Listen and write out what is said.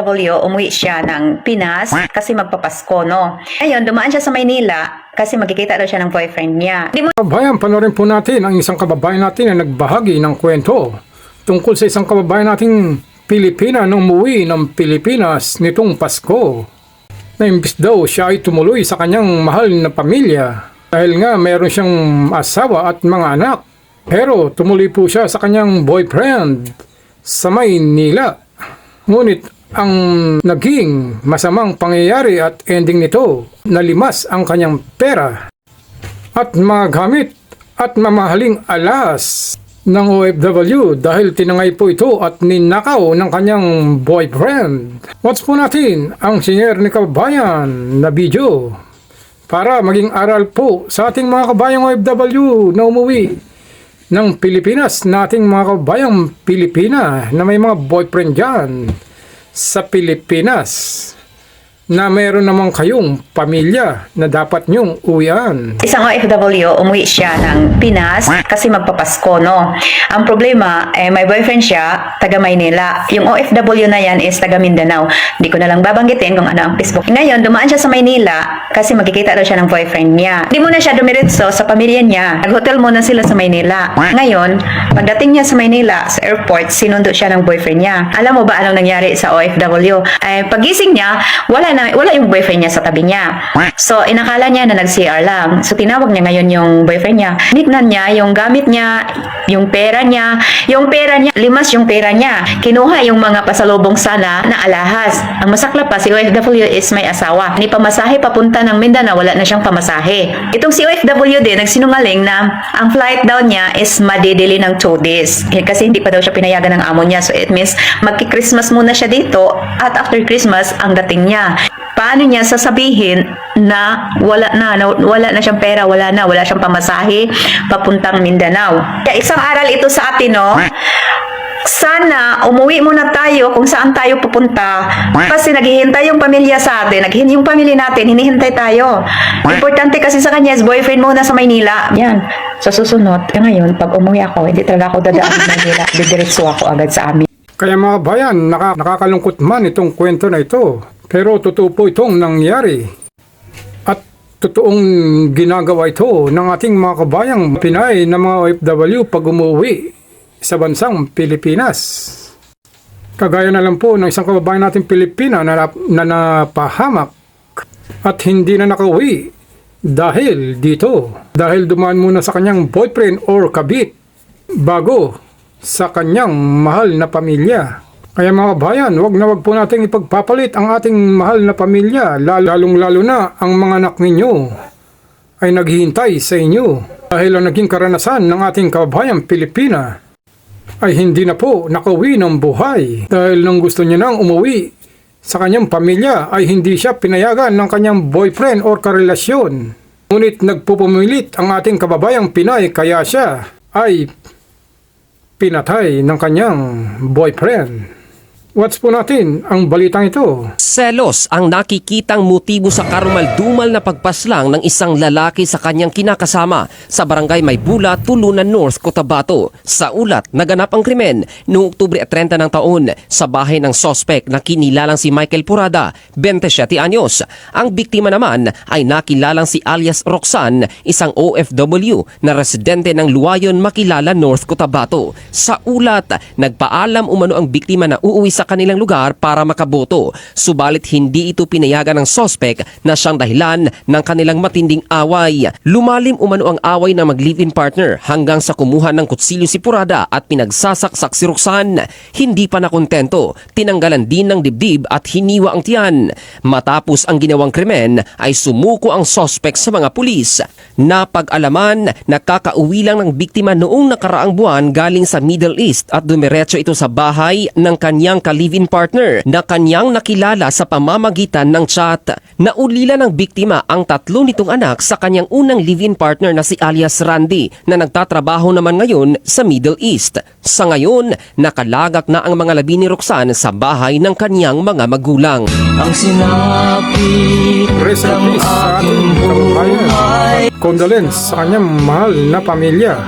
Umuwi siya ng Pinas kasi magpapasko, no? Ngayon, dumaan siya sa Maynila kasi magkikita daw siya ng boyfriend niya. Kababayan, panoorin po natin ang isang kababayan natin na nagbahagi ng kwento tungkol sa isang kababayan nating Pilipina na umuwi ng Pilipinas nitong Pasko. Na imbis daw siya ay tumuloy sa kanyang mahal na pamilya dahil nga mayroon siyang asawa at mga anak. Pero tumuloy po siya sa kanyang boyfriend sa Maynila. Ngunit ang naging masamang pangyayari at ending nito, nalimas ang kanyang pera at mga gamit at mamahaling alas ng OFW dahil tinangay po ito at ninakaw ng kanyang boyfriend. Watch po natin ang sinyer ni kabayan na video para maging aral po sa ating mga kabayang OFW na umuwi ng Pilipinas, nating mga kabayang Pilipina na may mga boyfriend dyan sa Pilipinas na meron naman kayong pamilya na dapat nyong uwian. Isang OFW, umuwi siya ng Pinas kasi magpapasko, no? Ang problema, may boyfriend siya, taga Maynila. Yung OFW na yan is taga Mindanao. Hindi ko na lang babanggitin kung ano ang Facebook. Ngayon, dumaan siya sa Maynila kasi magkikita daw siya ng boyfriend niya. Hindi muna siya dumiretso sa pamilya niya. Nag-hotel muna sila sa Maynila. Ngayon, pagdating niya sa Maynila, sa airport, sinundo siya ng boyfriend niya. Alam mo ba anong nangyari sa OFW? Pagising niya, wala yung boyfriend niya sa tabi niya. So, inakala niya na nag-CR lang. So, tinawag niya ngayon yung boyfriend niya. Tinignan niya yung gamit niya, yung pera niya, limas yung pera niya. Kinuha yung mga pasalubong sana na alahas. Ang masakla pa, si OFW is may asawa. Ni pamasahe papunta ng Mindanao, wala na siyang pamasahe. Itong si OFW din, nagsinungaling na ang flight daw niya is madidili ng 2 days. Kasi hindi pa daw siya pinayagan ng amo niya. So, it means magki-Christmas muna siya dito at after Christmas, ang dating niya. Paano niya sasabihin na wala na siyang pera, wala siyang pamasahe papuntang Mindanao? Kaya isang aral ito sa atin, no? Sana umuwi muna tayo kung saan tayo pupunta kasi naghihintay yung pamilya sa atin, yung pamilya natin, hinihintay tayo. Importante kasi sa kanya is boyfriend muna sa Maynila. Yan. So susunod, ngayon, pag umuwi ako, hindi talaga ako dadaan sa Maynila, didiretso ako agad sa amin. Kaya mga bayan, nakakalungkot man itong kwento na ito. Pero totoo po itong nangyari. At totoong ginagawa ito ng ating mga kabayang Pinay na mga OFW pag umuwi sa bansang Pilipinas. Kagaya na lang po ng isang kababayan nating Pilipina na napahamak at hindi na nakauwi dahil dito. Dahil dumaan muna sa kanyang boyfriend or kabit bago sa kanyang mahal na pamilya. Kaya mga kabayan, wag po natin ipagpapalit ang ating mahal na pamilya, lalong-lalo na ang mga anak ninyo ay naghihintay sa inyo. Dahil ang naging karanasan ng ating kababayang Pilipina ay hindi na po nakauwi ng buhay. Dahil nang gusto niya nang umuwi sa kanyang pamilya ay hindi siya pinayagan ng kanyang boyfriend or karelasyon. Ngunit nagpupumilit ang ating kababayang Pinay kaya siya ay pinatay ng kanyang boyfriend. Watch po natin ang balitang ito. Selos ang nakikitang motibo sa karumaldumal na pagpaslang ng isang lalaki sa kanyang kinakasama sa barangay Maybula, Tulunan North, Cotabato. Sa ulat, naganap ang krimen noong Oktubre 30 ng taon sa bahay ng sospek na kinilalang si Michael Purada, 27 anyos. Ang biktima naman ay nakilalang si alias Roxanne, isang OFW na residente ng Luayon, Makilala, North Cotabato. Sa ulat, nagpaalam umano ang biktima na uuwi sa kanilang lugar para makaboto. Subalit hindi ito pinayagan ng sospek na siyang dahilan ng kanilang matinding away. Lumalim umano ang away ng mag-live-in partner hanggang sa kumuha ng kutsilyo si Purada at pinagsasaksak si Roxanne. Hindi pa nakontento, tinanggalan din ng dibdib at hiniwa ang tiyan. Matapos ang ginawang krimen ay sumuko ang sospek sa mga pulis. Napag-alaman, nakakauwi lang ng biktima noong nakaraang buwan galing sa Middle East at dumiretso ito sa bahay ng kanyang live-in partner na kanyang nakilala sa pamamagitan ng chat. Naulila ng biktima ang 3 nitong anak sa kanyang unang live-in partner na si alias Randy na nagtatrabaho naman ngayon sa Middle East. Sa ngayon, nakalagak na ang mga labi ni Roxanne sa bahay ng kanyang mga magulang. Ang sinapit ng aking buhay. Condolence sa kanyang mahal na pamilya.